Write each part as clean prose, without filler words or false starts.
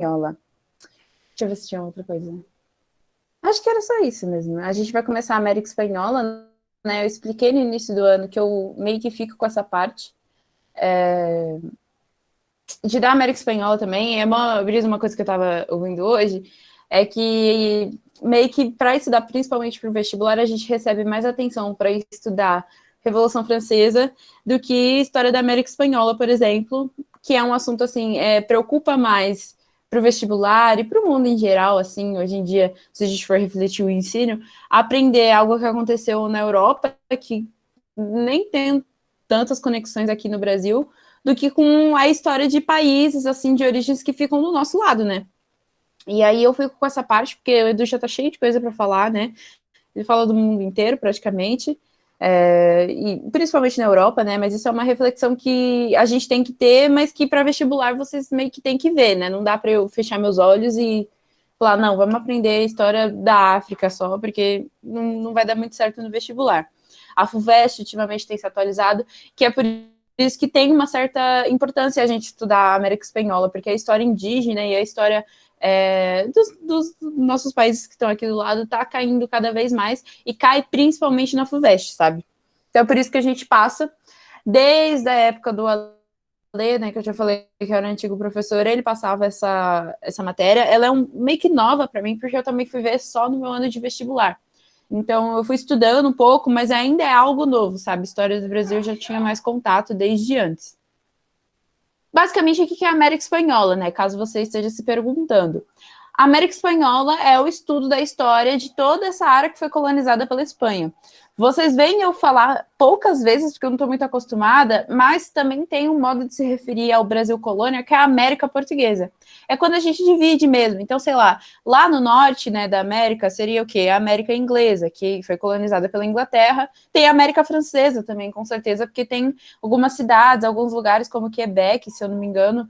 Espanhola. Deixa eu ver se tinha outra coisa. Acho que era só isso mesmo. A gente vai começar a América Espanhola, né? Eu expliquei no início do ano que eu meio que fico com essa parte. De da América Espanhola também, uma coisa que eu estava ouvindo hoje, é que meio que para estudar, principalmente para o vestibular, a gente recebe mais atenção para estudar Revolução Francesa do que História da América Espanhola, por exemplo, que é um assunto assim, preocupa mais para o vestibular e para o mundo em geral, assim, hoje em dia, se a gente for refletir o ensino, aprender algo que aconteceu na Europa, que nem tem tantas conexões aqui no Brasil, do que com a história de países, assim, de origens que ficam do nosso lado, né? E aí eu fico com essa parte, porque o Edu já tá cheio de coisa para falar, né? Ele fala do mundo inteiro, praticamente, e principalmente na Europa, né? Mas isso é uma reflexão que a gente tem que ter, mas que para vestibular vocês meio que tem que ver, né? Não dá para eu fechar meus olhos e falar, não, vamos aprender a história da África só, porque não vai dar muito certo no vestibular. A FUVEST ultimamente tem se atualizado, que é por isso que tem uma certa importância a gente estudar a América Espanhola, porque a história indígena e a história dos nossos países que estão aqui do lado está caindo cada vez mais e cai principalmente na FUVEST, sabe? Então é por isso que a gente passa desde a época do Ale, né, que eu já falei que era um antigo professor, ele passava essa matéria. Ela é meio que nova para mim, porque eu também fui ver só no meu ano de vestibular. Então, eu fui estudando um pouco, mas ainda é algo novo, sabe? História do Brasil eu já tinha mais contato desde antes. Basicamente, o que é a América Espanhola, né? Caso você esteja se perguntando. A América Espanhola é o estudo da história de toda essa área que foi colonizada pela Espanha. Vocês veem eu falar poucas vezes, porque eu não estou muito acostumada, mas também tem um modo de se referir ao Brasil colônia, que é a América Portuguesa. É quando a gente divide mesmo. Então, sei lá no norte, né, da América seria o quê? A América Inglesa, que foi colonizada pela Inglaterra. Tem a América Francesa também, com certeza, porque tem algumas cidades, alguns lugares como Quebec, se eu não me engano,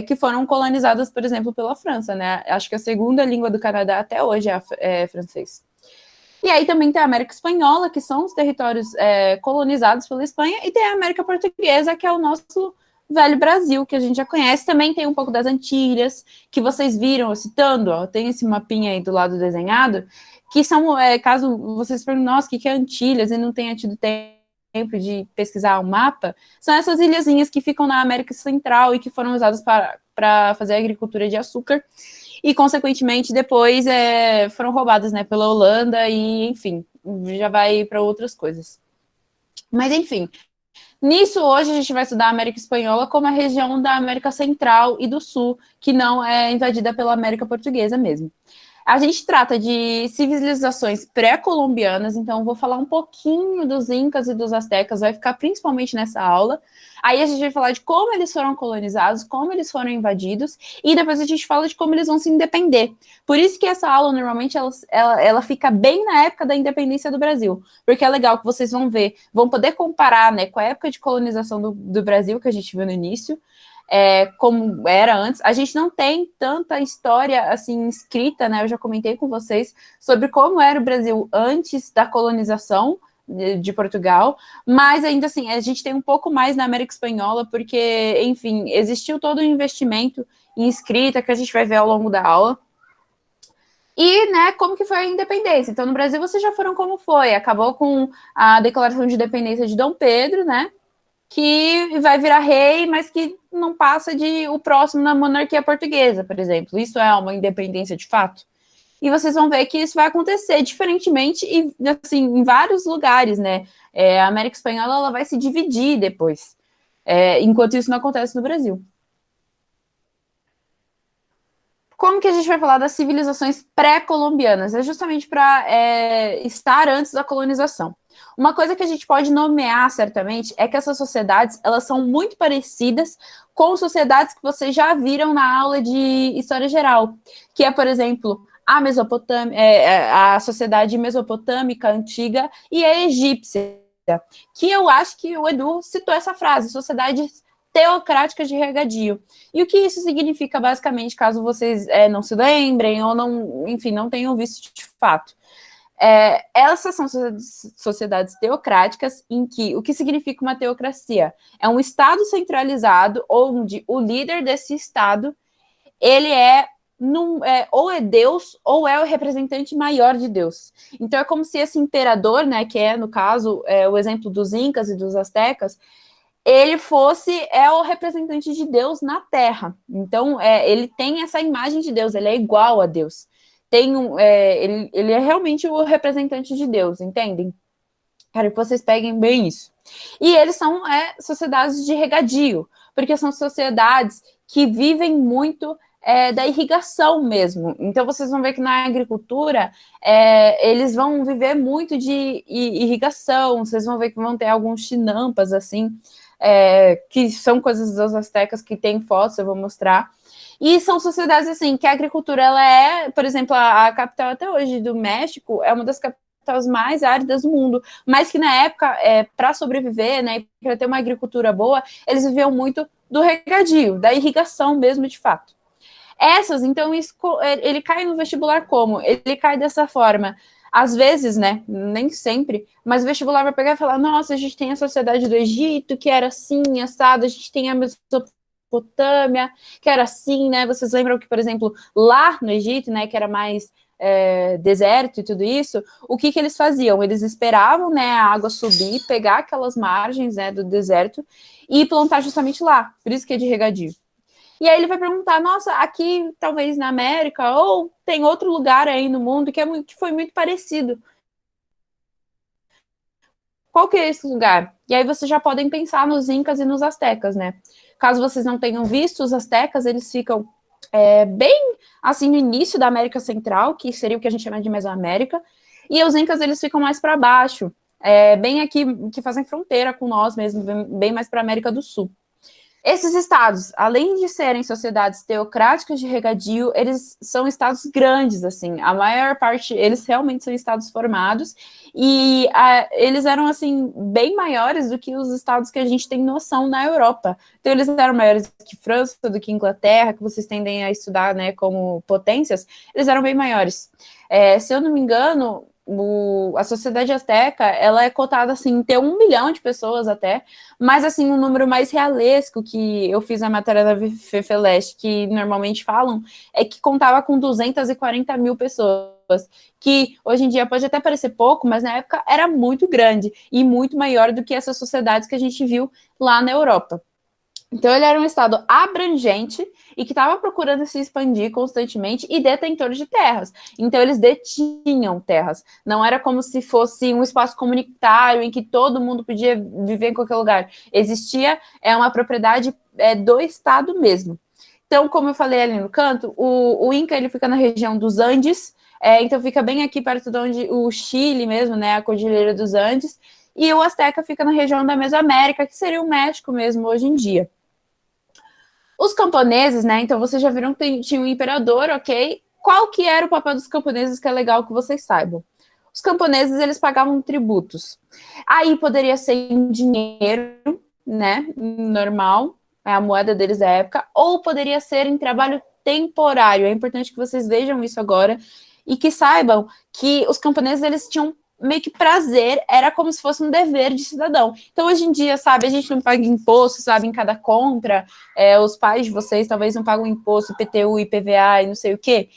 que foram colonizadas, por exemplo, pela França, né? Acho que a segunda língua do Canadá até hoje é francês. E aí também tem a América Espanhola, que são os territórios colonizados pela Espanha, e tem a América Portuguesa, que é o nosso velho Brasil, que a gente já conhece. Também tem um pouco das Antilhas, que vocês viram, citando, ó, tem esse mapinha aí do lado desenhado, que são, caso vocês perguntem, nossa, o que é Antilhas? E não tenha tido tempo de pesquisar o mapa, são essas ilhazinhas que ficam na América Central e que foram usadas para fazer agricultura de açúcar e, consequentemente, depois foram roubadas, né, pela Holanda e, enfim, já vai para outras coisas. Mas, enfim, nisso hoje a gente vai estudar a América Espanhola como a região da América Central e do Sul, que não é invadida pela América Portuguesa mesmo. A gente trata de civilizações pré-colombianas, então vou falar um pouquinho dos incas e dos astecas, vai ficar principalmente nessa aula. Aí a gente vai falar de como eles foram colonizados, como eles foram invadidos, e depois a gente fala de como eles vão se independer. Por isso que essa aula, normalmente, ela fica bem na época da independência do Brasil, porque é legal que vocês vão ver, vão poder comparar, né, com a época de colonização do Brasil, que a gente viu no início, como era antes. A gente não tem tanta história assim escrita, né? Eu já comentei com vocês sobre como era o Brasil antes da colonização de Portugal, mas ainda assim a gente tem um pouco mais na América Espanhola, porque, enfim, existiu todo um investimento em escrita que a gente vai ver ao longo da aula. E, né, como que foi a independência? Então, no Brasil, vocês já foram como foi. Acabou com a declaração de independência de Dom Pedro, né? Que vai virar rei, mas que não passa de o próximo na monarquia portuguesa, por exemplo. Isso é uma independência de fato. E vocês vão ver que isso vai acontecer diferentemente e assim em vários lugares, né? A América Espanhola ela vai se dividir depois, enquanto isso não acontece no Brasil. Como que a gente vai falar das civilizações pré-colombianas? É justamente para estar antes da colonização. Uma coisa que a gente pode nomear certamente é que essas sociedades elas são muito parecidas com sociedades que vocês já viram na aula de história geral, que é, por exemplo, a Mesopotâmia, a sociedade mesopotâmica antiga e a egípcia, que eu acho que o Edu citou essa frase, sociedades teocráticas de regadio. E o que isso significa, basicamente, caso vocês não se lembrem ou não, enfim, não tenham visto de fato? Essas são sociedades teocráticas em que o que significa uma teocracia? É um Estado centralizado onde o líder desse Estado ele ou é Deus, ou é o representante maior de Deus. Então é como se esse imperador, né, que é, no caso, o exemplo dos Incas e dos Astecas, ele é o representante de Deus na Terra. Então, ele tem essa imagem de Deus, ele é igual a Deus. Ele é realmente o representante de Deus, entendem? Quero que vocês peguem bem isso. E eles são sociedades de regadio, porque são sociedades que vivem muito da irrigação mesmo. Então, vocês vão ver que na agricultura, eles vão viver muito de irrigação, vocês vão ver que vão ter alguns chinampas, assim, que são coisas dos astecas que tem fotos, eu vou mostrar. E são sociedades, assim, que a agricultura, ela por exemplo, a capital até hoje do México é uma das capitais mais áridas do mundo, mas que na época, para sobreviver, né, para ter uma agricultura boa, eles viviam muito do regadio, da irrigação mesmo, de fato. Essas, então, ele cai no vestibular como? Ele cai dessa forma. Às vezes, né, nem sempre, mas o vestibular vai pegar e falar, nossa, a gente tem a sociedade do Egito, que era assim, assado, a gente tem a Mesopotâmia, que era assim, né, vocês lembram que, por exemplo, lá no Egito, né, que era mais deserto e tudo isso, o que eles faziam? Eles esperavam, né, a água subir, pegar aquelas margens, né, do deserto e plantar justamente lá, por isso que é de regadio. E aí ele vai perguntar, nossa, aqui talvez na América, ou tem outro lugar aí no mundo que foi muito parecido. Qual que é esse lugar? E aí vocês já podem pensar nos Incas e nos Astecas, né? Caso vocês não tenham visto, os Astecas, eles ficam bem assim no início da América Central, que seria o que a gente chama de Mesoamérica, e os Incas, eles ficam mais para baixo, bem aqui, que fazem fronteira com nós mesmo, bem mais para a América do Sul. Esses estados, além de serem sociedades teocráticas de regadio, eles são estados grandes, assim, a maior parte, eles realmente são estados formados, e eles eram, assim, bem maiores do que os estados que a gente tem noção na Europa. Então, eles eram maiores do que França, do que Inglaterra, que vocês tendem a estudar, né, como potências, eles eram bem maiores. Se eu não me engano, a sociedade asteca, ela é cotada, assim, em ter 1 milhão de pessoas até, mas, assim, um número mais realesco que eu fiz a matéria da FEFELESH, que normalmente falam, é que contava com 240 mil pessoas, que hoje em dia pode até parecer pouco, mas na época era muito grande e muito maior do que essas sociedades que a gente viu lá na Europa. Então, ele era um estado abrangente e que estava procurando se expandir constantemente e detentor de terras. Então, eles detinham terras. Não era como se fosse um espaço comunitário em que todo mundo podia viver em qualquer lugar. Existia uma propriedade do estado mesmo. Então, como eu falei ali no canto, o Inca ele fica na região dos Andes, então fica bem aqui perto de onde o Chile mesmo, né, a Cordilheira dos Andes, e o Azteca fica na região da Mesoamérica, que seria o México mesmo hoje em dia. Os camponeses, né? Então vocês já viram que tinha um imperador, ok? Qual que era o papel dos camponeses, que é legal que vocês saibam? Os camponeses, eles pagavam tributos. Aí poderia ser em dinheiro, né? Normal, é a moeda deles da época, ou poderia ser em trabalho temporário. É importante que vocês vejam isso agora e que saibam que os camponeses, eles tinham meio que prazer, era como se fosse um dever de cidadão. Então, hoje em dia, sabe, a gente não paga imposto, sabe, em cada compra, os pais de vocês talvez não pagam imposto, IPTU, IPVA e não sei o quê.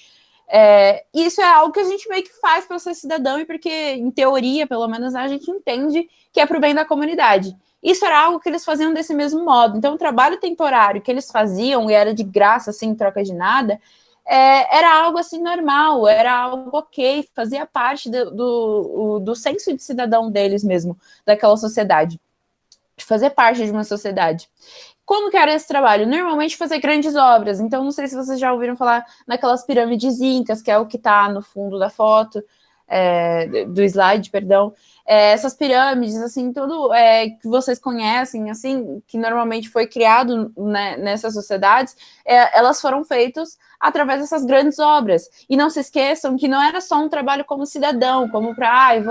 Isso é algo que a gente meio que faz para ser cidadão e porque, em teoria, pelo menos, a gente entende que é para o bem da comunidade. Isso era algo que eles faziam desse mesmo modo. Então, o trabalho temporário que eles faziam, e era de graça, sem troca de nada, era algo assim normal, era algo ok, fazia parte do senso de cidadão deles mesmo, daquela sociedade, de fazer parte de uma sociedade. Como que era esse trabalho? Normalmente fazer grandes obras, então não sei se vocês já ouviram falar naquelas pirâmides incas, que é o que está no fundo da foto, do slide, perdão, essas pirâmides, assim, tudo que vocês conhecem, assim, que normalmente foi criado, né, nessas sociedades, elas foram feitas através dessas grandes obras. E não se esqueçam que não era só um trabalho como cidadão, como para,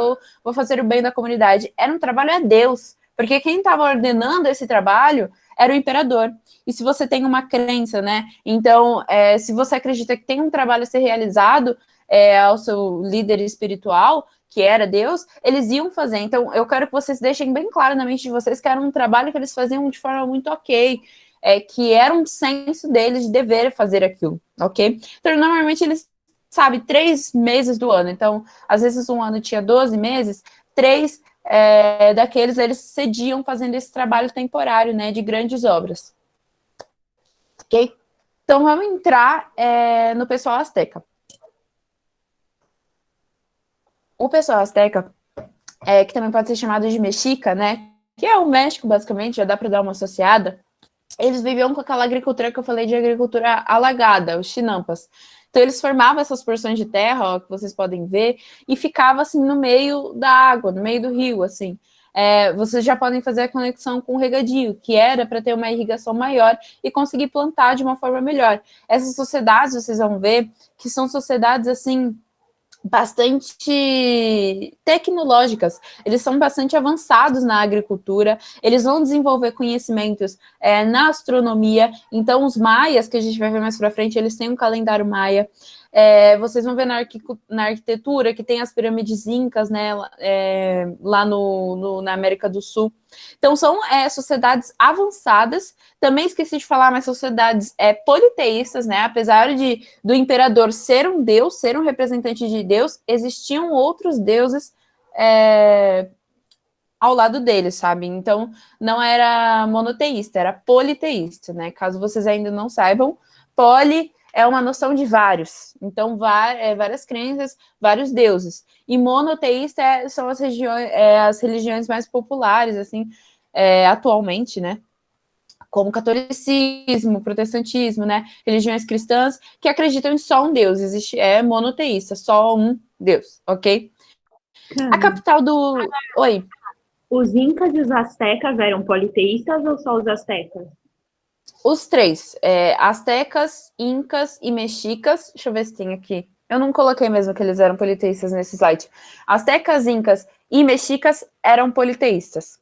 vou fazer o bem da comunidade. Era um trabalho a Deus, porque quem estava ordenando esse trabalho era o imperador. E se você tem uma crença, né? Então, se você acredita que tem um trabalho a ser realizado ao seu líder espiritual, que era Deus, eles iam fazer. Então, eu quero que vocês deixem bem claro na mente de vocês que era um trabalho que eles faziam de forma muito ok. que era um senso deles de dever fazer aquilo, ok? Então, normalmente, eles, sabe, 3 meses do ano. Então, às vezes, um ano tinha 12 meses, 3 daqueles eles cediam fazendo esse trabalho temporário, né, de grandes obras. Ok? Então, vamos entrar no pessoal asteca. O pessoal asteca, que também pode ser chamado de mexica, né, que é o México, basicamente, já dá para dar uma associada, eles viviam com aquela agricultura que eu falei de agricultura alagada, os chinampas. Então, eles formavam essas porções de terra, ó, que vocês podem ver, e ficava, assim, no meio da água, no meio do rio, assim. Vocês já podem fazer a conexão com o regadio, que era para ter uma irrigação maior e conseguir plantar de uma forma melhor. Essas sociedades, vocês vão ver, que são sociedades, assim, bastante tecnológicas, eles são bastante avançados na agricultura, eles vão desenvolver conhecimentos na astronomia. Então, os maias, que a gente vai ver mais para frente, eles têm um calendário maia. Vocês vão ver na arquitetura que tem as pirâmides incas, né, lá na América do Sul. Então, são sociedades avançadas. Também esqueci de falar, mas sociedades politeístas, né? Apesar do imperador ser um deus, ser um representante de Deus, existiam outros deuses ao lado dele, sabe? Então, não era monoteísta, era politeísta, né? Caso vocês ainda não saibam, poli é uma noção de vários. Então, várias crenças, vários deuses. E monoteísta são as religiões mais populares, assim, atualmente, né? Como catolicismo, protestantismo, né? Religiões cristãs que acreditam em só um Deus. É monoteísta, só um Deus, ok? A capital do... Oi. Os incas e os astecas eram politeístas ou só os astecas? Os 3, astecas, incas e mexicas. Deixa eu ver se tem aqui. Eu não coloquei mesmo que eles eram politeístas nesse slide. Astecas, incas e mexicas eram politeístas.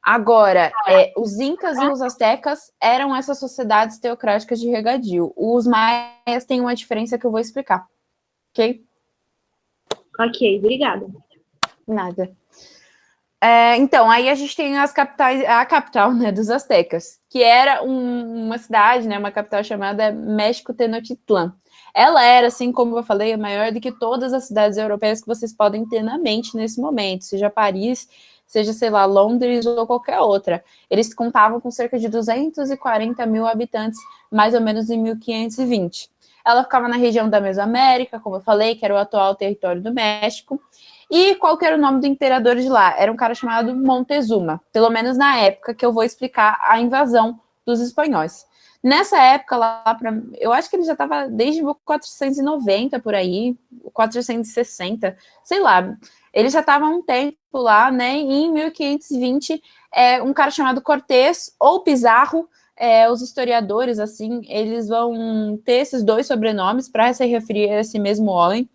Agora, os incas e os astecas eram essas sociedades teocráticas de regadio. Os maias têm uma diferença que eu vou explicar. Ok? Ok, obrigada. Nada. Então, aí a gente tem a capital, né, dos astecas, que era uma cidade, né, uma capital chamada México Tenochtitlan. Ela era, assim como eu falei, maior do que todas as cidades europeias que vocês podem ter na mente nesse momento, seja Paris, seja, sei lá, Londres ou qualquer outra. Eles contavam com cerca de 240 mil habitantes, mais ou menos em 1520. Ela ficava na região da Mesoamérica, como eu falei, que era o atual território do México. E qual que era o nome do imperador de lá? Era um cara chamado Montezuma, pelo menos na época que eu vou explicar a invasão dos espanhóis. Nessa época, eu acho que ele já estava desde 1490 por aí, 460, sei lá. Ele já estava há um tempo lá, né? E em 1520, um cara chamado Cortés ou Pizarro, os historiadores, assim, eles vão ter esses 2 sobrenomes para se referir a esse mesmo homem.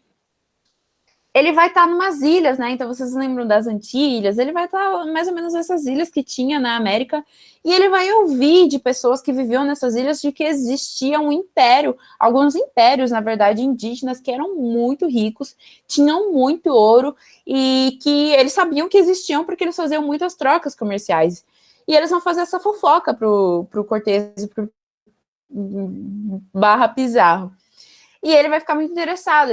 Ele vai estar numas ilhas, né? Então, vocês lembram das Antilhas? Ele vai estar mais ou menos nessas ilhas que tinha na América. E ele vai ouvir de pessoas que viviam nessas ilhas de que existia um império, alguns impérios, na verdade, indígenas, que eram muito ricos, tinham muito ouro e que eles sabiam que existiam porque eles faziam muitas trocas comerciais. E eles vão fazer essa fofoca pro Cortés e pro Barra Pizarro. E ele vai ficar muito interessado.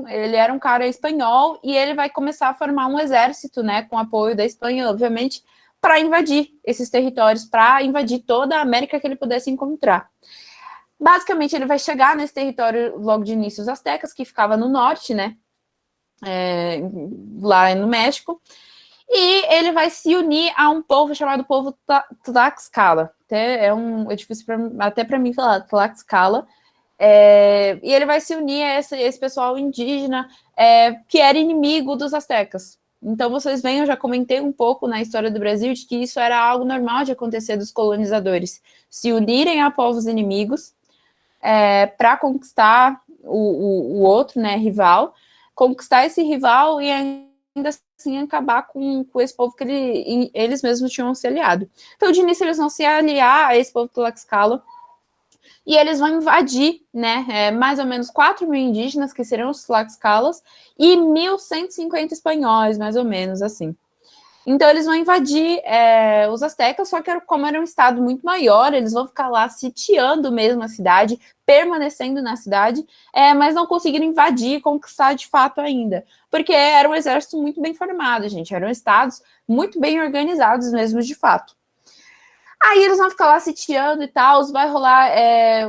Ele era um cara espanhol e ele vai começar a formar um exército, né, com apoio da Espanha, obviamente, para invadir esses territórios, para invadir toda a América que ele pudesse encontrar. Basicamente, ele vai chegar nesse território logo de início, os astecas, que ficava no norte, né, lá no México, e ele vai se unir a um povo chamado povo Tlaxcala. É difícil até para mim falar, Tlaxcala. E ele vai se unir a esse pessoal indígena que era inimigo dos astecas. Então, vocês veem, eu já comentei um pouco na história do Brasil de que isso era algo normal de acontecer dos colonizadores, se unirem a povos inimigos para conquistar o outro, né, rival, conquistar esse rival e ainda assim acabar com esse povo que eles mesmos tinham se aliado. Então, de início, eles vão se aliar a esse povo Tlaxcala, e eles vão invadir, né, mais ou menos 4 mil indígenas, que serão os Tlaxcalas, e 1.150 espanhóis, mais ou menos, assim. Então, eles vão invadir os astecas, só que como era um estado muito maior, eles vão ficar lá sitiando mesmo a cidade, permanecendo na cidade, mas não conseguiram invadir e conquistar de fato ainda, porque era um exército muito bem formado, gente, eram estados muito bem organizados mesmo de fato. Aí eles vão ficar lá sitiando e tal, vai rolar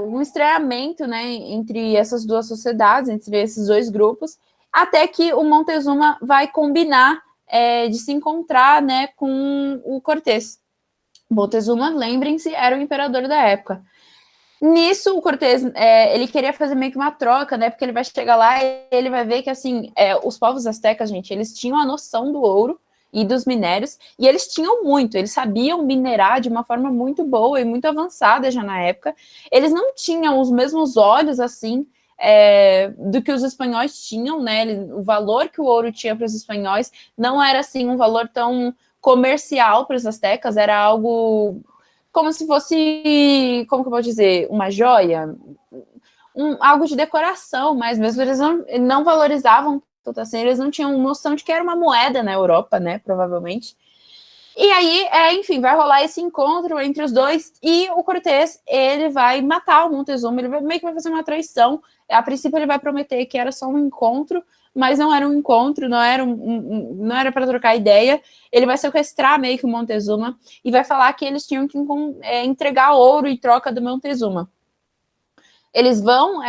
um estranhamento, né, entre essas duas sociedades, entre esses dois grupos, até que o Montezuma vai combinar de se encontrar, né, com o Cortés. Montezuma, lembrem-se, era o imperador da época. Nisso, o Cortés, ele queria fazer meio que uma troca, né, porque ele vai chegar lá e ele vai ver que, assim, os povos astecas, gente, eles tinham a noção do ouro e dos minérios, e eles tinham muito, eles sabiam minerar de uma forma muito boa e muito avançada já na época. Eles não tinham os mesmos olhos, assim, do que os espanhóis tinham, né? O valor que o ouro tinha para os espanhóis não era, assim, um valor tão comercial para os astecas, era algo como se fosse, como que eu vou dizer, uma joia, algo de decoração, mas mesmo eles não valorizavam tanto assim, eles não tinham noção de que era uma moeda na Europa, né, provavelmente. E aí, enfim, vai rolar esse encontro entre os dois e o Cortés, ele vai matar o Montezuma, ele meio que vai fazer uma traição. A princípio ele vai prometer que era só um encontro, mas não era um encontro, não era para trocar ideia. Ele vai sequestrar meio que o Montezuma e vai falar que eles tinham que entregar ouro em troca do Montezuma. Eles vão,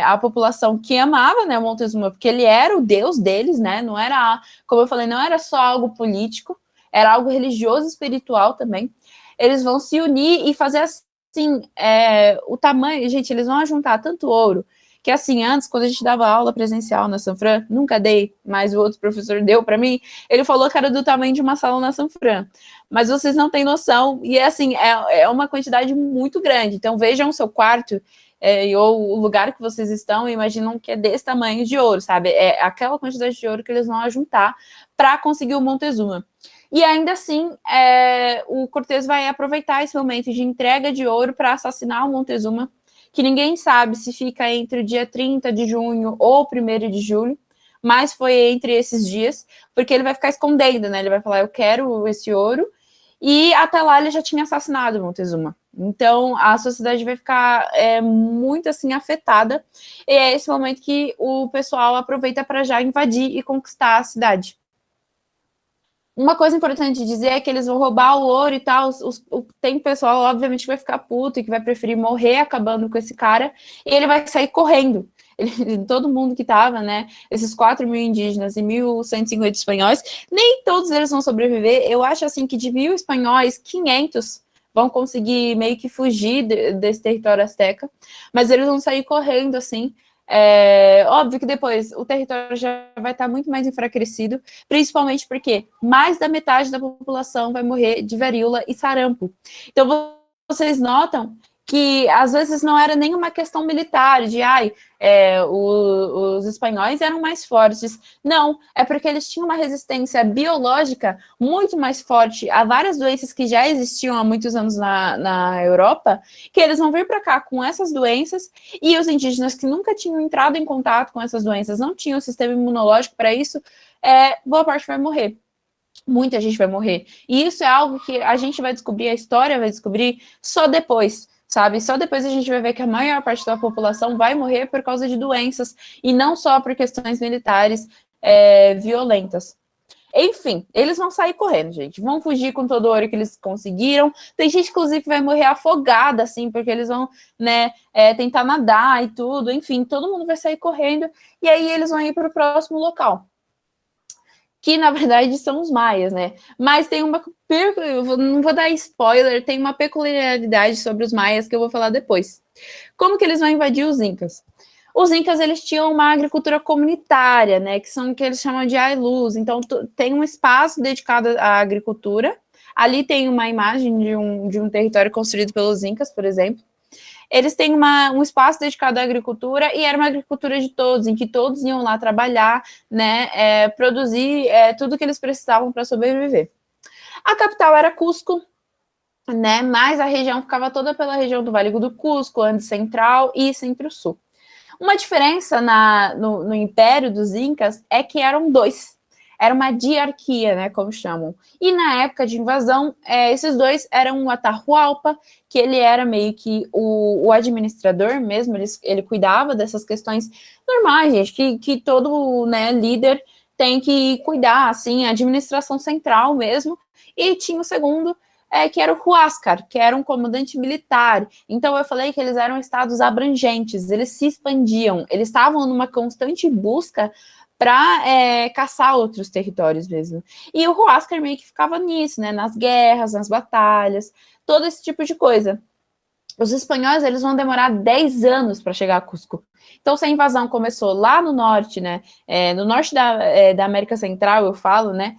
a população que amava, né, o Montezuma, porque ele era o deus deles, né, não era, como eu falei, não era só algo político, era algo religioso e espiritual também. Eles vão se unir e fazer assim, o tamanho, gente, eles vão juntar tanto ouro, que assim, antes, quando a gente dava aula presencial na Sanfran, nunca dei, mas o outro professor deu para mim, ele falou que era do tamanho de uma sala na Sanfran, mas vocês não têm noção, e assim, é uma quantidade muito grande, então vejam o seu quarto, ou o lugar que vocês estão, imaginam que é desse tamanho de ouro, sabe? É aquela quantidade de ouro que eles vão juntar para conseguir o Montezuma. E ainda assim, o Cortés vai aproveitar esse momento de entrega de ouro para assassinar o Montezuma, que ninguém sabe se fica entre o dia 30 de junho ou 1º de julho, mas foi entre esses dias, porque ele vai ficar escondendo, né? Ele vai falar, eu quero esse ouro, e até lá ele já tinha assassinado o Montezuma. Então, a sociedade vai ficar muito, assim, afetada, e é esse momento que o pessoal aproveita para já invadir e conquistar a cidade. Uma coisa importante dizer é que eles vão roubar o ouro e tal, tem pessoal, obviamente, que vai ficar puto e que vai preferir morrer acabando com esse cara, e ele vai sair correndo. Todo mundo que estava, né, esses 4.000 indígenas e 1.150 espanhóis, nem todos eles vão sobreviver. Eu acho, assim, que de 1.000 espanhóis, 500 vão conseguir meio que fugir desse território asteca, mas eles vão sair correndo, assim. Óbvio que depois o território já vai estar muito mais enfraquecido, principalmente porque mais da metade da população vai morrer de varíola e sarampo. Então, vocês notam que às vezes não era nenhuma questão militar, de os espanhóis eram mais fortes. Não, é porque eles tinham uma resistência biológica muito mais forte a várias doenças que já existiam há muitos anos na Europa, que eles vão vir para cá com essas doenças, e os indígenas que nunca tinham entrado em contato com essas doenças, não tinham sistema imunológico para isso, boa parte vai morrer. Muita gente vai morrer. E isso é algo que a gente vai descobrir, a história vai descobrir só depois, sabe? Só depois a gente vai ver que a maior parte da população vai morrer por causa de doenças e não só por questões militares violentas. Enfim, eles vão sair correndo, gente. Vão fugir com todo o ouro que eles conseguiram. Tem gente, inclusive, que vai morrer afogada, assim, porque eles vão, né, tentar nadar e tudo. Enfim, todo mundo vai sair correndo. E aí eles vão ir para o próximo local, que na verdade são os maias, né? Mas tem não vou dar spoiler, tem uma peculiaridade sobre os maias que eu vou falar depois. Como que eles vão invadir os incas? Os incas, eles tinham uma agricultura comunitária, né? Que eles chamam de ailus. Então, tem um espaço dedicado à agricultura. Ali tem uma imagem de um território construído pelos incas, por exemplo. Eles têm um espaço dedicado à agricultura, e era uma agricultura de todos, em que todos iam lá trabalhar, né, produzir tudo que eles precisavam para sobreviver. A capital era Cusco, né, mas a região ficava toda pela região do Vale do Cusco, Andes Central e Centro-Sul. Uma diferença no Império dos Incas é que eram dois. era uma diarquia, né, como chamam. E na época de invasão, esses dois eram o Atahualpa, que ele era meio que o administrador mesmo, ele cuidava dessas questões normais, gente, que todo, né, líder tem que cuidar, assim, a administração central mesmo. E tinha o segundo, que era o Huáscar, que era um comandante militar. Então eu falei que eles eram estados abrangentes, eles se expandiam, eles estavam numa constante busca para caçar outros territórios mesmo. E o Huáscar meio que ficava nisso, né, nas guerras, nas batalhas, todo esse tipo de coisa. Os espanhóis, eles vão demorar 10 anos para chegar a Cusco. Então, se a invasão começou lá no norte, né, no norte da América Central, eu falo, né,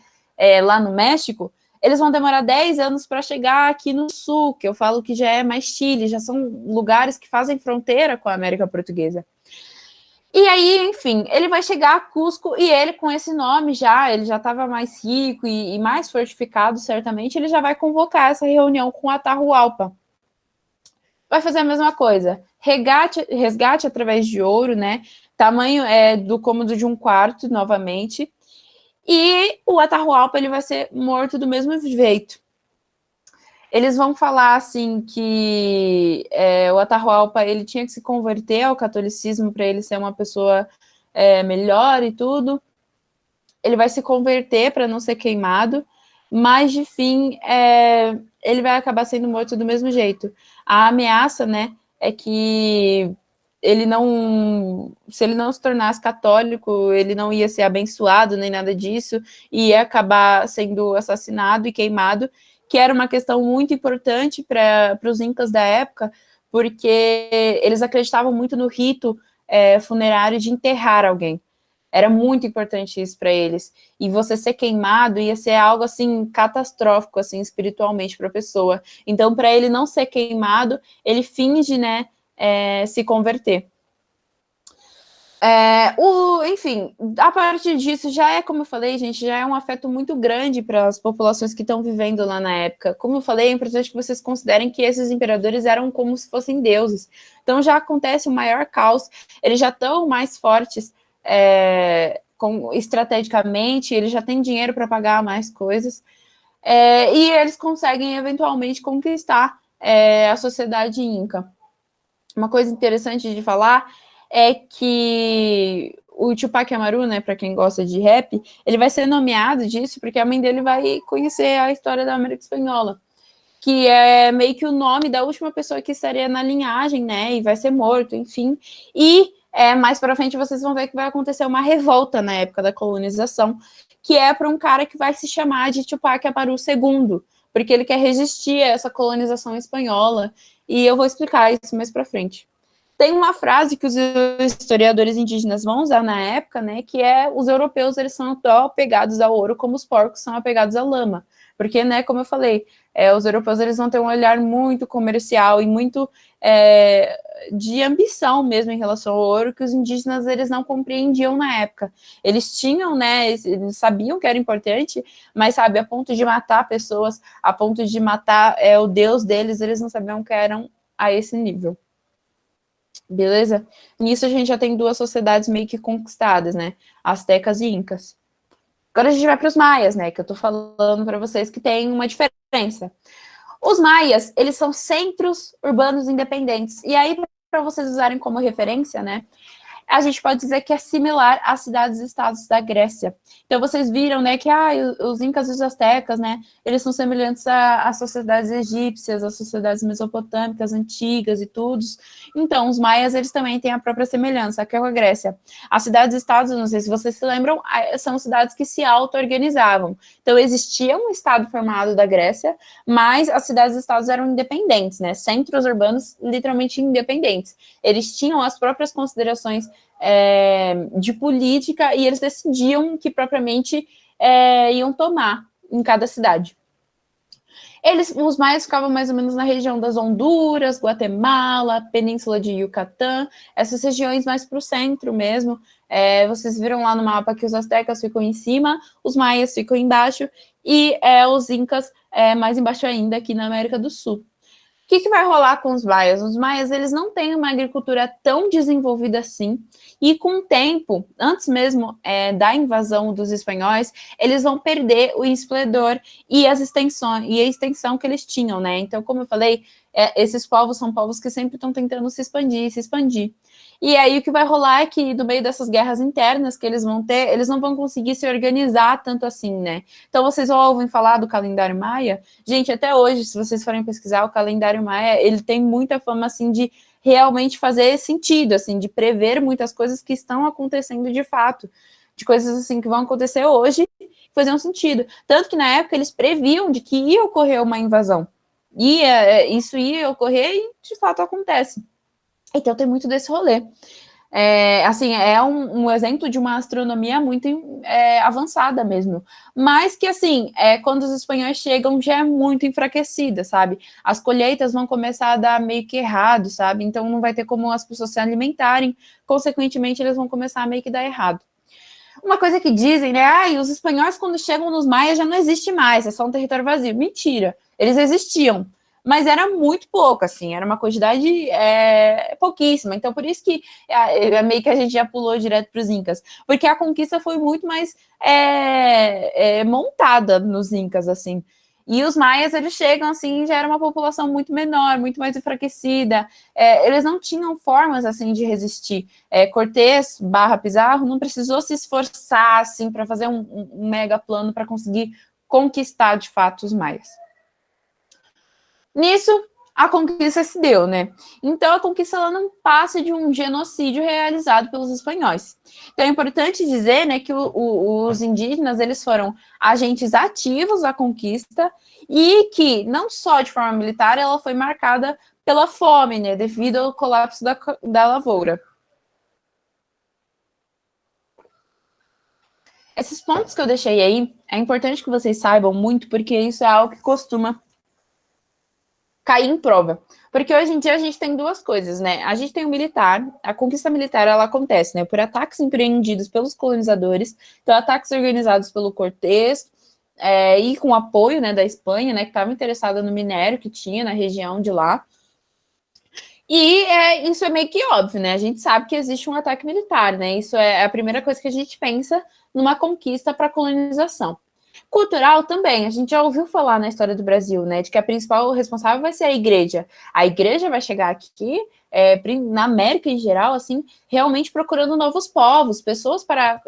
lá no México, eles vão demorar 10 anos para chegar aqui no sul, que eu falo que já é mais Chile, já são lugares que fazem fronteira com a América Portuguesa. E aí, enfim, ele vai chegar a Cusco e ele, com esse nome ele já estava mais rico e mais fortificado, certamente, ele já vai convocar essa reunião com a Atahualpa. Vai fazer a mesma coisa, resgate através de ouro, né? Tamanho do cômodo de um quarto, novamente. E o Atahualpa, ele vai ser morto do mesmo jeito. Eles vão falar, assim, que o Atahualpa, ele tinha que se converter ao catolicismo para ele ser uma pessoa melhor e tudo. Ele vai se converter para não ser queimado, mas, de fim, ele vai acabar sendo morto do mesmo jeito. A ameaça, né, é que se ele não se tornasse católico, ele não ia ser abençoado, nem nada disso, e ia acabar sendo assassinado e queimado, que era uma questão muito importante para os incas da época, porque eles acreditavam muito no rito funerário de enterrar alguém. Era muito importante isso para eles. E você ser queimado ia ser algo, assim, catastrófico, assim, espiritualmente para a pessoa. Então, para ele não ser queimado, ele finge, né, se converter. Enfim, a partir disso, como eu falei, gente, já é um afeto muito grande para as populações que estão vivendo lá na época. Como eu falei, é importante que vocês considerem que esses imperadores eram como se fossem deuses. Então, já acontece o maior caos, eles já estão mais fortes, estrategicamente, eles já têm dinheiro para pagar mais coisas, e eles conseguem eventualmente conquistar a sociedade inca. Uma coisa interessante de falar é que o Tupac Amaru, né, para quem gosta de rap, ele vai ser nomeado disso porque a mãe dele vai conhecer a história da América Espanhola, que é meio que o nome da última pessoa que estaria na linhagem, né, e vai ser morto, enfim, e mais para frente vocês vão ver que vai acontecer uma revolta na época da colonização, que é para um cara que vai se chamar de Tupac Amaru II, porque ele quer resistir a essa colonização espanhola, e eu vou explicar isso mais para frente. Tem uma frase que os historiadores indígenas vão usar na época, né, que os europeus, eles são tão apegados ao ouro como os porcos são apegados à lama, porque, né, como eu falei, os europeus, eles vão ter um olhar muito comercial e muito de ambição mesmo em relação ao ouro, que os indígenas, eles não compreendiam na época. Eles tinham, né, eles sabiam que era importante, mas, sabe, a ponto de matar pessoas, a ponto de matar o deus deles, eles não sabiam que eram a esse nível. Beleza? Nisso a gente já tem duas sociedades meio que conquistadas, né? Astecas e Incas. Agora a gente vai para os maias, né? Que eu tô falando para vocês que tem uma diferença. Os maias, eles são centros urbanos independentes. E aí, para vocês usarem como referência, né? A gente pode dizer que é similar às cidades-estados da Grécia. Então, vocês viram, né, que os incas e os astecas, né, eles são semelhantes às sociedades egípcias, às sociedades mesopotâmicas antigas e tudo. Então, os maias, eles também têm a própria semelhança, que é com a Grécia. As cidades-estados, não sei se vocês se lembram, são cidades que se auto-organizavam. Então, existia um estado formado da Grécia, mas as cidades-estados eram independentes, né, centros urbanos literalmente independentes. Eles tinham as próprias considerações de política e eles decidiam que propriamente iam tomar em cada cidade. Os maias ficavam mais ou menos na região das Honduras, Guatemala, Península de Yucatán, essas regiões mais para o centro mesmo. Vocês viram lá no mapa que os astecas ficam em cima, os maias ficam embaixo e os incas mais embaixo ainda, aqui na América do Sul. que vai rolar com os maias? Os maias, eles não têm uma agricultura tão desenvolvida assim, e com o tempo, antes mesmo da invasão dos espanhóis, eles vão perder o esplendor e as extensões, e a extensão que eles tinham, né? Então, como eu falei, esses povos são povos que sempre estão tentando se expandir, se expandir. E aí o que vai rolar é que, no meio dessas guerras internas que eles vão ter, eles não vão conseguir se organizar tanto assim, né? Então, vocês ouvem falar do calendário maia? Gente, até hoje, se vocês forem pesquisar o calendário maia, ele tem muita fama, assim, de realmente fazer sentido, assim, de prever muitas coisas que estão acontecendo de fato, de coisas, assim, que vão acontecer hoje, faziam sentido. Tanto que, na época, eles previam de que ia ocorrer uma invasão. Isso ia ocorrer e, de fato, acontece. Então, tem muito desse rolê. Assim, é um exemplo de uma astronomia muito avançada mesmo. Mas que, assim, quando os espanhóis chegam, já é muito enfraquecida, sabe? As colheitas vão começar a dar meio que errado, sabe? Então, não vai ter como as pessoas se alimentarem. Consequentemente, eles vão começar a meio que dar errado. Uma coisa que dizem, né? Os espanhóis, quando chegam nos maias, já não existe mais, é só um território vazio. Mentira, eles existiam, mas era muito pouco, assim, era uma quantidade pouquíssima. Então, por isso que meio que a gente já pulou direto para os Incas, porque a conquista foi muito mais montada nos Incas, assim. E os maias, eles chegam, assim, já era uma população muito menor, muito mais enfraquecida. Eles não tinham formas, assim, de resistir. Cortés / Pizarro não precisou se esforçar, assim, para fazer um mega plano para conseguir conquistar, de fato, os maias. Nisso, a conquista se deu, né? Então, a conquista ela não passa de um genocídio realizado pelos espanhóis. Então, é importante dizer, né, que os indígenas eles foram agentes ativos da conquista e que, não só de forma militar, ela foi marcada pela fome, né, devido ao colapso da lavoura. Esses pontos que eu deixei aí, é importante que vocês saibam muito, porque isso é algo que costuma cair em prova. Porque hoje em dia a gente tem duas coisas, né? A gente tem o militar, a conquista militar ela acontece, né? Por ataques empreendidos pelos colonizadores, então ataques organizados pelo Cortés, e com apoio, né, da Espanha, né, que estava interessada no minério que tinha na região de lá. E isso é meio que óbvio, né? A gente sabe que existe um ataque militar, né? Isso é a primeira coisa que a gente pensa numa conquista para a colonização. Cultural também, a gente já ouviu falar na história do Brasil, né, de que a principal responsável vai ser a igreja. A igreja vai chegar aqui, na América em geral, assim, realmente procurando novos povos, pessoas para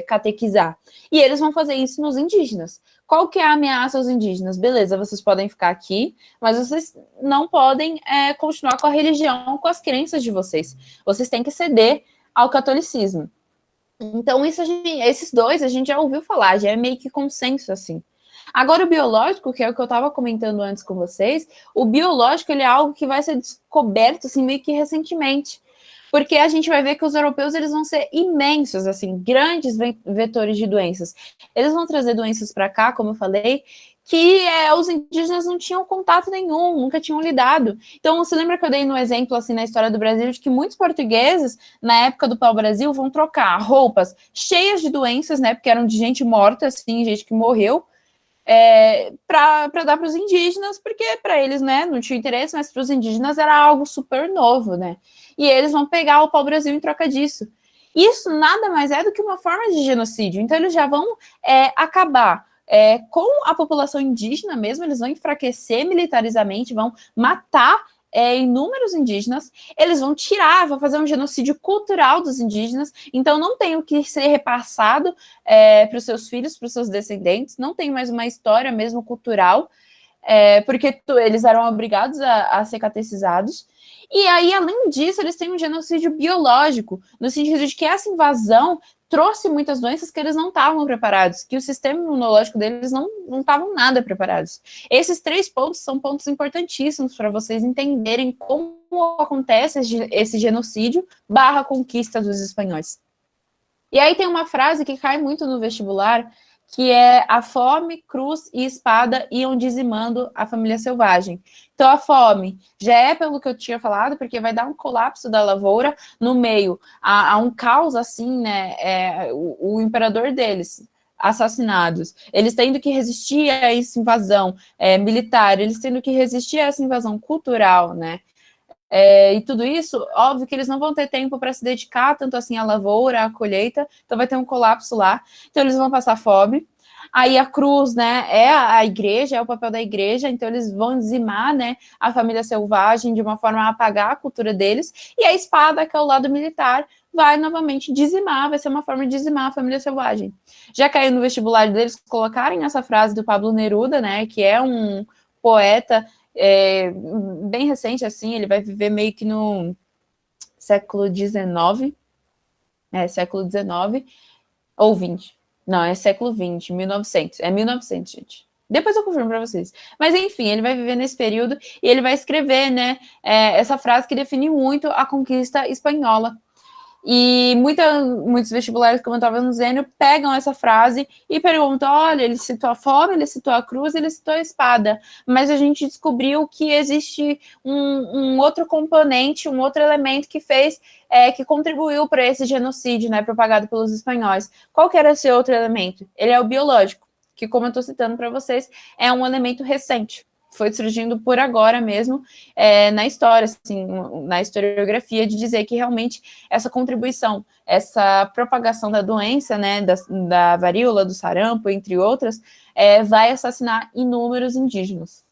catequizar. E eles vão fazer isso nos indígenas. Qual que é a ameaça aos indígenas? Beleza, vocês podem ficar aqui, mas vocês não podem continuar com a religião, com as crenças de vocês. Vocês têm que ceder ao catolicismo. Então, esses dois a gente já ouviu falar, já é meio que consenso, assim. Agora, o biológico, que é o que eu estava comentando antes com vocês, o biológico ele é algo que vai ser descoberto, assim, meio que recentemente. Porque a gente vai ver que os europeus eles vão ser imensos, assim, grandes vetores de doenças. Eles vão trazer doenças para cá, como eu falei, que os indígenas não tinham contato nenhum, nunca tinham lidado. Então, você lembra que eu dei no exemplo, assim, na história do Brasil, de que muitos portugueses, na época do pau-brasil, vão trocar roupas cheias de doenças, né, porque eram de gente morta, assim, gente que morreu, para dar para os indígenas, porque para eles, né, não tinha interesse, mas para os indígenas era algo super novo, né? E eles vão pegar o pau-brasil em troca disso. Isso nada mais é do que uma forma de genocídio. Então, eles já vão acabar com a população indígena mesmo, eles vão enfraquecer militarizamente, vão matar inúmeros indígenas, eles vão tirar, vão fazer um genocídio cultural dos indígenas, então não tem o que ser repassado para os seus filhos, para os seus descendentes, não tem mais uma história mesmo cultural, porque eles eram obrigados a ser catequizados. E aí, além disso, eles têm um genocídio biológico, no sentido de que essa invasão trouxe muitas doenças que eles não estavam preparados, que o sistema imunológico deles não estavam nada preparados. Esses 3 pontos são pontos importantíssimos para vocês entenderem como acontece esse genocídio / conquista dos espanhóis. E aí tem uma frase que cai muito no vestibular, que é a fome, cruz e espada iam dizimando a família selvagem. Então, a fome já é pelo que eu tinha falado, porque vai dar um colapso da lavoura no meio, a um caos assim, né? O imperador deles, assassinados, eles tendo que resistir a essa invasão militar, eles tendo que resistir a essa invasão cultural, né? E tudo isso, óbvio que eles não vão ter tempo para se dedicar tanto assim à lavoura, à colheita, então vai ter um colapso lá, então eles vão passar fome. Aí a cruz, né, é a igreja, é o papel da igreja, então eles vão dizimar, né, a família selvagem de uma forma a apagar a cultura deles, e a espada, que é o lado militar, vai novamente dizimar, vai ser uma forma de dizimar a família selvagem. Já caiu no vestibular deles colocarem essa frase do Pablo Neruda, né, que é um poeta bem recente, assim, ele vai viver meio que no século XIX, século XIX, ou 20. Não, é século 20, 1900. É 1900, gente. Depois eu confirmo para vocês. Mas, enfim, ele vai viver nesse período e ele vai escrever, né, essa frase que define muito a conquista espanhola. E muitos vestibulares, como eu estava dizendo, pegam essa frase e perguntam, olha, ele citou a fome, ele citou a cruz, ele citou a espada, mas a gente descobriu que existe um outro componente, um outro elemento que fez, que contribuiu para esse genocídio, né, propagado pelos espanhóis. Qual que era esse outro elemento? Ele é o biológico, que, como eu estou citando para vocês, é um elemento recente. Foi surgindo por agora mesmo na história, assim, na historiografia, de dizer que realmente essa contribuição, essa propagação da doença, né, da varíola, do sarampo, entre outras, vai assassinar inúmeros indígenas.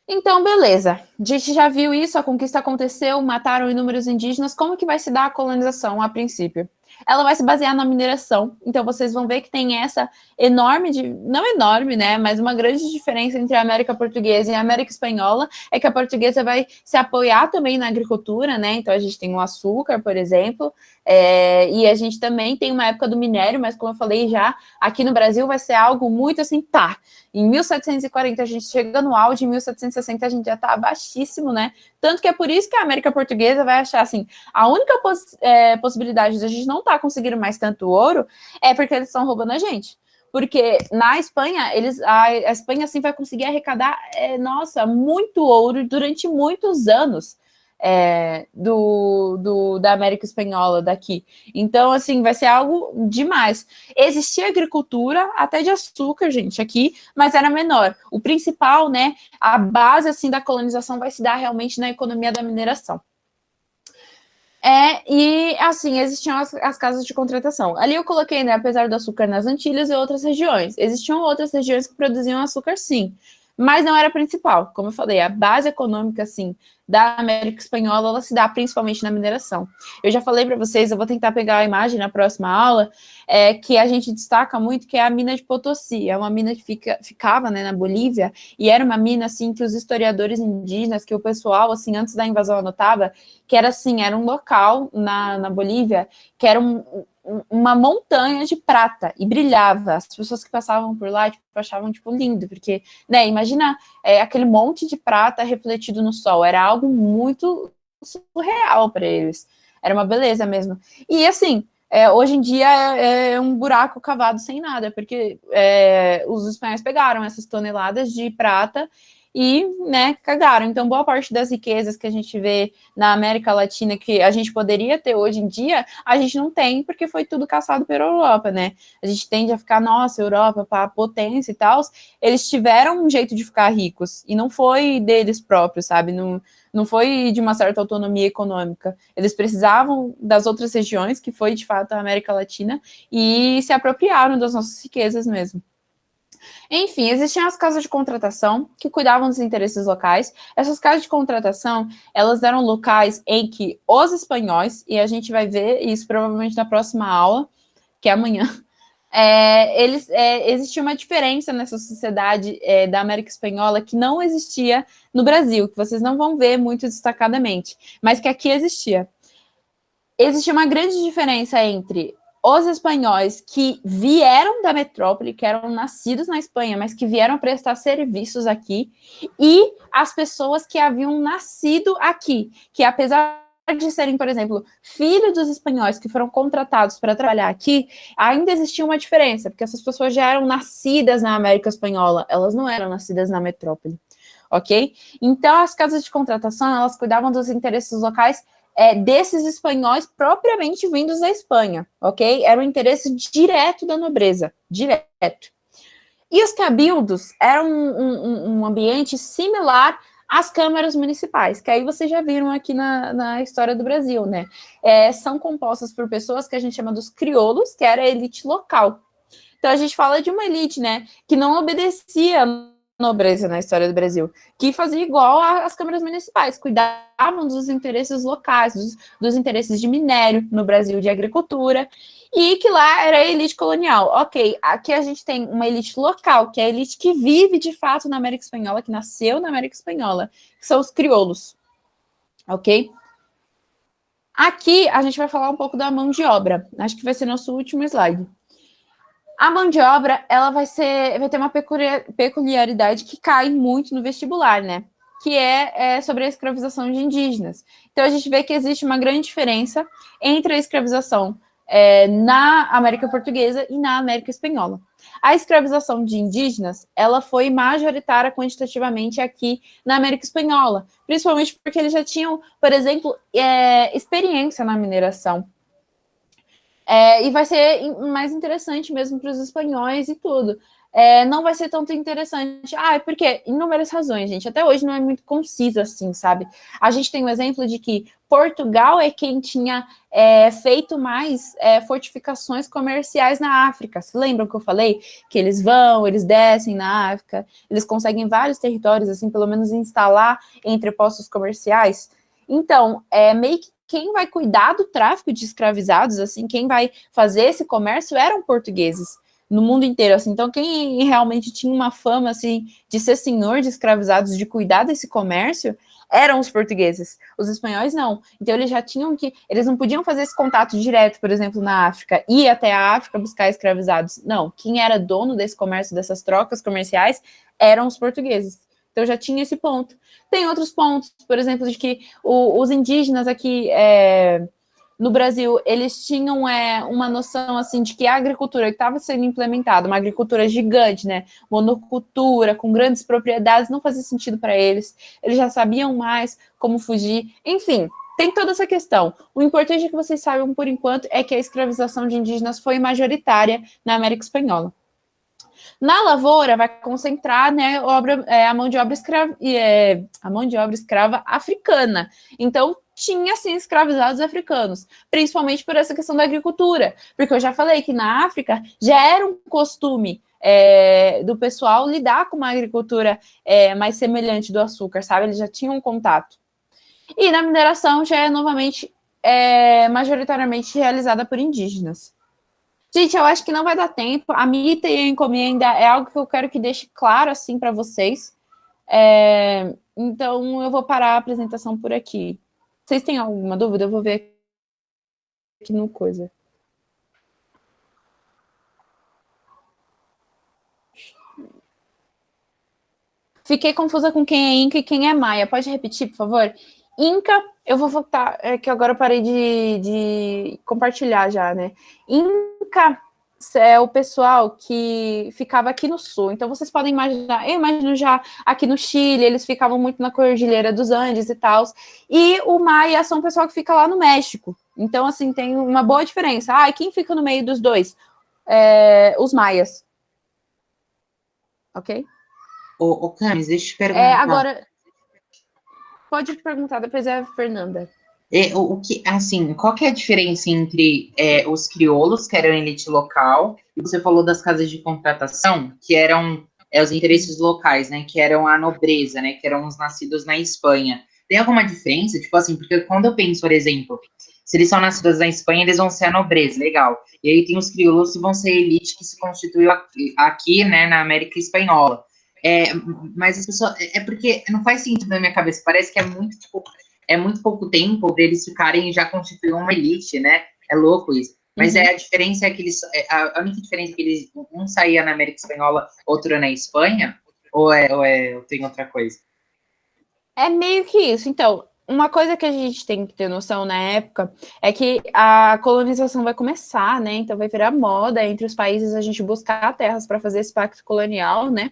Então, beleza. A gente já viu isso, a conquista aconteceu, mataram inúmeros indígenas. Como que vai se dar a colonização a princípio? Ela vai se basear na mineração. Então, vocês vão ver que tem essa enorme, não enorme, né, mas uma grande diferença entre a América Portuguesa e a América Espanhola, é que a portuguesa vai se apoiar também na agricultura, né, então a gente tem o açúcar, por exemplo, e a gente também tem uma época do minério, mas como eu falei já, aqui no Brasil vai ser algo muito assim, em 1740 a gente chega no auge, em 1760 a gente já tá baixíssimo, né, tanto que é por isso que a América Portuguesa vai achar assim, a única possibilidade de a gente não estar conseguindo mais tanto ouro é porque eles estão roubando a gente. Porque na Espanha, a Espanha assim vai conseguir arrecadar, muito ouro durante muitos anos da América Espanhola daqui. Então, assim, vai ser algo demais. Existia agricultura até de açúcar, gente, aqui, mas era menor. O principal, né, a base, assim, da colonização vai se dar realmente na economia da mineração. E assim, existiam as casas de contratação. Ali eu coloquei, né, apesar do açúcar nas Antilhas e outras regiões. Existiam outras regiões que produziam açúcar, sim, mas não era a principal. Como eu falei, a base econômica, assim, da América Espanhola, ela se dá principalmente na mineração. Eu já falei para vocês, eu vou tentar pegar a imagem na próxima aula, que a gente destaca muito, que é a mina de Potosí. É uma mina que ficava, né, na Bolívia, e era uma mina, assim, que os historiadores indígenas, que o pessoal, assim, antes da invasão anotava, que era, assim, era um local na Bolívia, que era uma montanha de prata, e brilhava. As pessoas que passavam por lá, tipo, achavam, tipo, lindo, porque, né, imagina aquele monte de prata refletido no sol, era algo muito surreal para eles, era uma beleza mesmo. E, assim, hoje em dia é um buraco cavado sem nada, porque os espanhóis pegaram essas toneladas de prata e, né, cagaram. Então, boa parte das riquezas que a gente vê na América Latina, que a gente poderia ter hoje em dia, a gente não tem, porque foi tudo caçado pela Europa, né? A gente tende a ficar, nossa, Europa, para potência e tal. Eles tiveram um jeito de ficar ricos, e não foi deles próprios, sabe? Não foi de uma certa autonomia econômica. Eles precisavam das outras regiões, que foi, de fato, a América Latina, e se apropriaram das nossas riquezas mesmo. Enfim, existiam as casas de contratação que cuidavam dos interesses locais. Essas casas de contratação, elas eram locais em que os espanhóis, e a gente vai ver isso provavelmente na próxima aula, que é amanhã, existia uma diferença nessa sociedade da América Espanhola que não existia no Brasil, que vocês não vão ver muito destacadamente, mas que aqui existia. Existia uma grande diferença entre os espanhóis que vieram da metrópole, que eram nascidos na Espanha, mas que vieram prestar serviços aqui, e as pessoas que haviam nascido aqui, que apesar de serem, por exemplo, filhos dos espanhóis que foram contratados para trabalhar aqui, ainda existia uma diferença, porque essas pessoas já eram nascidas na América Espanhola, elas não eram nascidas na metrópole, ok? Então, as casas de contratação, elas cuidavam dos interesses locais desses espanhóis propriamente vindos da Espanha, ok? Era um interesse direto da nobreza, direto. E os cabildos eram um ambiente similar às câmaras municipais, que aí vocês já viram aqui na história do Brasil, né? São compostas por pessoas que a gente chama dos crioulos, que era a elite local. Então, a gente fala de uma elite, né, que não obedecia à nobreza na história do Brasil, que fazia igual às câmaras municipais, cuidavam dos interesses locais, dos interesses de minério no Brasil, de agricultura, e que lá era a elite colonial. Ok, aqui a gente tem uma elite local, que é a elite que vive de fato na América Espanhola, que nasceu na América Espanhola, que são os crioulos, ok? Aqui a gente vai falar um pouco da mão de obra, acho que vai ser nosso último slide. A mão de obra, ela vai ter uma peculiaridade que cai muito no vestibular, né? Que é sobre a escravização de indígenas. Então, a gente vê que existe uma grande diferença entre a escravização na América Portuguesa e na América Espanhola. A escravização de indígenas, ela foi majoritária quantitativamente aqui na América Espanhola, principalmente porque eles já tinham, por exemplo, experiência na mineração. E vai ser mais interessante mesmo para os espanhóis e tudo. Não vai ser tanto interessante. Porque inúmeras razões, gente. Até hoje não é muito conciso assim, sabe? A gente tem o exemplo de que Portugal é quem tinha feito mais fortificações comerciais na África. Se lembram que eu falei? Que eles descem na África, eles conseguem vários territórios, assim, pelo menos instalar entrepostos comerciais. Então, meio que quem vai cuidar do tráfico de escravizados, assim, quem vai fazer esse comércio eram portugueses no mundo inteiro, assim. Então, quem realmente tinha uma fama, assim, de ser senhor de escravizados, de cuidar desse comércio, eram os portugueses. Os espanhóis não. Então, eles já tinham eles não podiam fazer esse contato direto, por exemplo, na África, ir até a África buscar escravizados. Não. Quem era dono desse comércio, dessas trocas comerciais, eram os portugueses. Então, já tinha esse ponto. Tem outros pontos, por exemplo, de que os indígenas aqui no Brasil, eles tinham uma noção, assim, de que a agricultura que estava sendo implementada, uma agricultura gigante, né, monocultura, com grandes propriedades, não fazia sentido para eles. Eles já sabiam mais como fugir. Enfim, tem toda essa questão. O importante é que vocês saibam, por enquanto, é que a escravização de indígenas foi majoritária na América Espanhola. Na lavoura vai concentrar, né, a mão de obra escrava africana. Então, tinha, sim, escravizados africanos, principalmente por essa questão da agricultura, porque eu já falei que na África já era um costume do pessoal lidar com uma agricultura mais semelhante do açúcar, sabe? Eles já tinham um contato. E na mineração já é, novamente, majoritariamente realizada por indígenas. Gente, eu acho que não vai dar tempo. A mita e a encomenda é algo que eu quero que deixe claro, assim, para vocês. Então, eu vou parar a apresentação por aqui. Vocês têm alguma dúvida? Eu vou ver aqui no coisa. Fiquei confusa com quem é Inca e quem é Maia. Pode repetir, por favor? Inca, eu vou voltar, que agora eu parei de compartilhar já, né? Inca é o pessoal que ficava aqui no sul. Então, vocês podem imaginar, eu imagino já aqui no Chile, eles ficavam muito na Cordilheira dos Andes e tal. E o Maia são o pessoal que fica lá no México. Então, assim, tem uma boa diferença. E quem fica no meio dos dois? Os Maias. Ok? Ô, Camis, deixa eu te perguntar. Agora, pode perguntar, depois é a Fernanda. Assim, qual que é a diferença entre os crioulos, que eram elite local, e você falou das casas de contratação, que eram os interesses locais, né, que eram a nobreza, né, que eram os nascidos na Espanha. Tem alguma diferença? Tipo assim, porque quando eu penso, por exemplo, se eles são nascidos na Espanha, eles vão ser a nobreza, legal. E aí tem os crioulos que vão ser a elite que se constituiu aqui, né, na América Espanhola. Mas as pessoas, porque não faz sentido na minha cabeça, parece que é muito pouco tempo deles ficarem e já constituir uma elite, né? É louco isso. Mas a diferença é que a única diferença é que um saía na América Espanhola, outro na Espanha, ou tem outra coisa? É meio que isso. Então, uma coisa que a gente tem que ter noção na época é que a colonização vai começar, né? Então vai virar moda entre os países a gente buscar terras para fazer esse pacto colonial, né?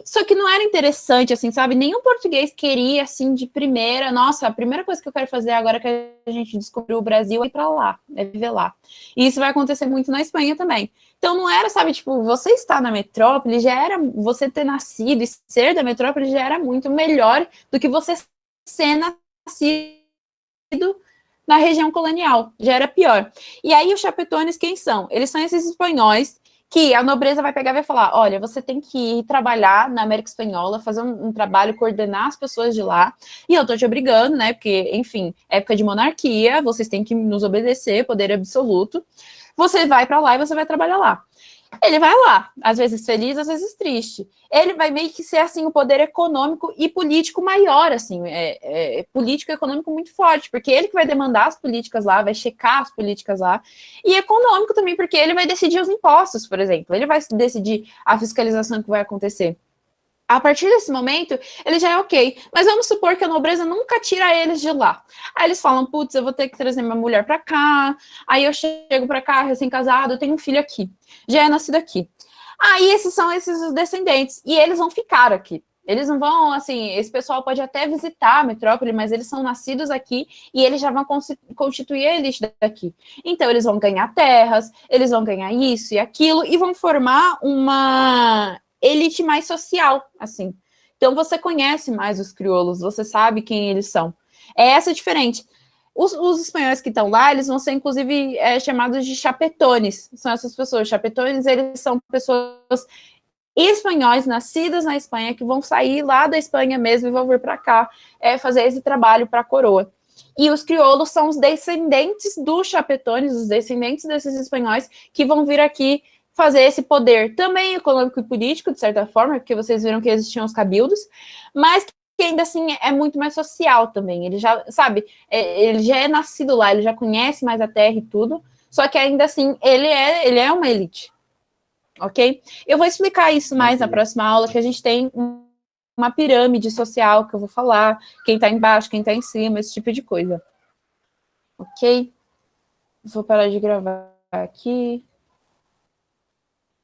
Só que não era interessante, assim, sabe? Nenhum português queria, assim, de primeira. Nossa, a primeira coisa que eu quero fazer agora que a gente descobriu o Brasil é ir para lá, é viver lá. E isso vai acontecer muito na Espanha também. Então não era, sabe, tipo, você estar na metrópole já era, você ter nascido e ser da metrópole já era muito melhor do que você ser nascido na região colonial, já era pior. E aí os chapetones quem são? Eles são esses espanhóis que a nobreza vai pegar e vai falar, olha, você tem que ir trabalhar na América Espanhola, fazer um trabalho, coordenar as pessoas de lá, e eu tô te obrigando, né, porque, enfim, época de monarquia, vocês têm que nos obedecer, poder absoluto, você vai para lá e você vai trabalhar lá. Ele vai lá, às vezes feliz, às vezes triste. Ele vai meio que ser, assim, o poder econômico e político maior, assim, político e econômico muito forte, porque ele que vai demandar as políticas lá, vai checar as políticas lá, e econômico também, porque ele vai decidir os impostos, por exemplo, ele vai decidir a fiscalização que vai acontecer. A partir desse momento, ele já é ok. Mas vamos supor que a nobreza nunca tira eles de lá. Aí eles falam, putz, eu vou ter que trazer minha mulher para cá. Aí eu chego para cá, recém-casado, eu tenho um filho aqui. Já é nascido aqui. Aí esses são esses descendentes. E eles vão ficar aqui. Eles não vão, assim, esse pessoal pode até visitar a metrópole, mas eles são nascidos aqui e eles já vão constituir a elite daqui. Então, eles vão ganhar terras, eles vão ganhar isso e aquilo, e vão formar uma elite mais social, assim. Então, você conhece mais os crioulos, você sabe quem eles são. É essa diferente. Os espanhóis que estão lá, eles vão ser, inclusive, chamados de chapetones. São essas pessoas. Chapetones, eles são pessoas espanhóis, nascidas na Espanha, que vão sair lá da Espanha mesmo e vão vir para cá fazer esse trabalho para a coroa. E os crioulos são os descendentes dos chapetones, os descendentes desses espanhóis, que vão vir aqui fazer esse poder também econômico e político, de certa forma, porque vocês viram que existiam os cabildos, mas que ainda assim é muito mais social também. Ele já, sabe, ele já é nascido lá, ele já conhece mais a terra e tudo, só que ainda assim ele é uma elite. Ok? Eu vou explicar isso mais na próxima aula, que a gente tem uma pirâmide social que eu vou falar, quem está embaixo, quem está em cima, esse tipo de coisa. Ok? Vou parar de gravar aqui.